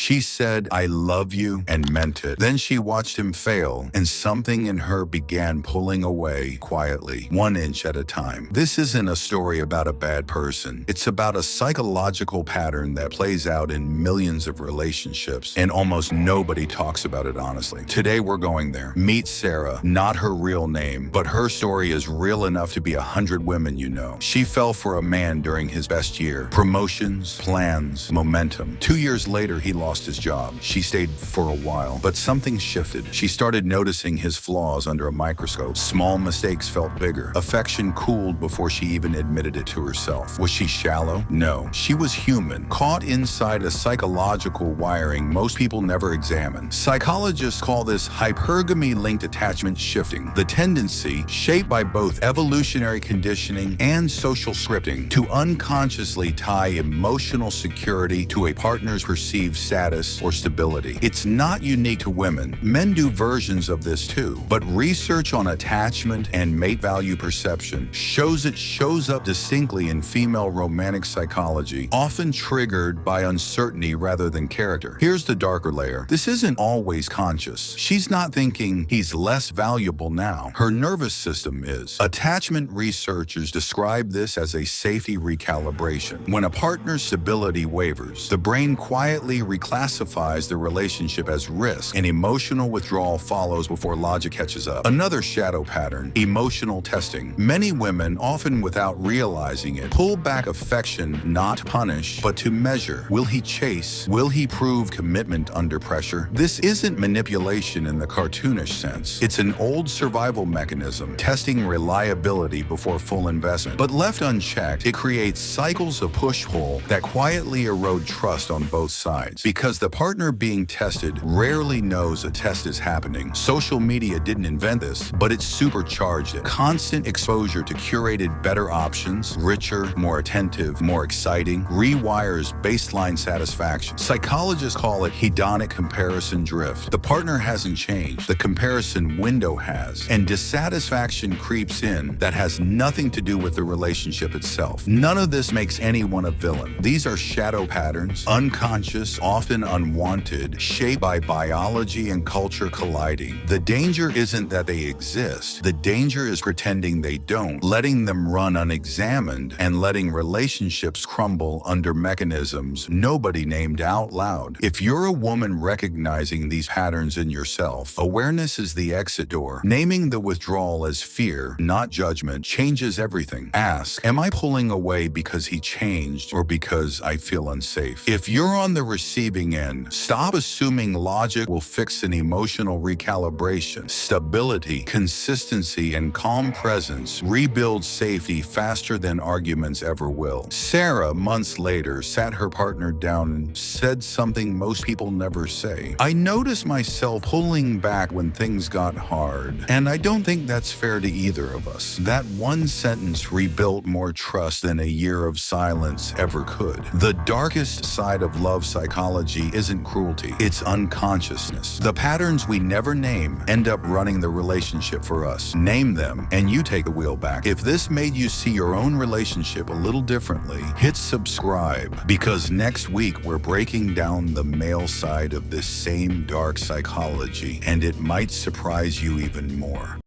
She said, "I love you," and meant it. Then she watched him fail, and something in her began pulling away quietly, 1 inch at a time. This isn't a story about a bad person. It's about a psychological pattern that plays out in millions of relationships, and almost nobody talks about it honestly. Today we're going there. Meet Sarah, not her real name, but her story is real enough to be 100 women you know. She fell for a man during his best year. Promotions, plans, momentum. 2 years later, he lost his job. She stayed for a while, but something shifted. She started noticing his flaws under a microscope. Small mistakes felt bigger. Affection cooled before she even admitted it to herself. Was she shallow? No. She was human, caught inside a psychological wiring most people never examine. Psychologists call this hypergamy-linked attachment shifting, the tendency, shaped by both evolutionary conditioning and social scripting, to unconsciously tie emotional security to a partner's perceived status or stability. It's not unique to women. Men do versions of this too, but research on attachment and mate value perception shows it shows up distinctly in female romantic psychology, often triggered by uncertainty rather than character. Here's the darker layer. This isn't always conscious. She's not thinking he's less valuable now. Her nervous system is. Attachment researchers describe this as a safety recalibration. When a partner's stability wavers, the brain quietly reclassifies the relationship as risk, and emotional withdrawal follows before logic catches up. Another shadow pattern, emotional testing. Many women, often without realizing it, pull back affection not to punish, but to measure. Will he chase? Will he prove commitment under pressure? This isn't manipulation in the cartoonish sense. It's an old survival mechanism, testing reliability before full investment. But left unchecked, it creates cycles of push-pull that quietly erode trust on both sides. Because the partner being tested rarely knows a test is happening. Social media didn't invent this, but it supercharged it. Constant exposure to curated better options, richer, more attentive, more exciting, rewires baseline satisfaction. Psychologists call it hedonic comparison drift. The partner hasn't changed, the comparison window has, and dissatisfaction creeps in that has nothing to do with the relationship itself. None of this makes anyone a villain. These are shadow patterns, unconscious, often unwanted, shaped by biology and culture colliding. The danger isn't that they exist. The danger is pretending they don't, letting them run unexamined, and letting relationships crumble under mechanisms nobody named out loud. If you're a woman recognizing these patterns in yourself, awareness is the exit door. Naming the withdrawal as fear, not judgment, changes everything. Ask, am I pulling away because he changed or because I feel unsafe? If you're on the receiving end, stop assuming logic will fix an emotional recalibration. Stability, consistency, and calm presence rebuild safety faster than arguments ever will. Sarah, months later, sat her partner down and said something most people never say. "I noticed myself pulling back when things got hard, and I don't think that's fair to either of us." That one sentence rebuilt more trust than a year of silence ever could. The darkest side of love psychology isn't cruelty, it's unconsciousness. The patterns we never name end up running the relationship for us. Name them, and you take the wheel back. If this made you see your own relationship a little differently, hit subscribe, because next week we're breaking down the male side of this same dark psychology, and it might surprise you even more.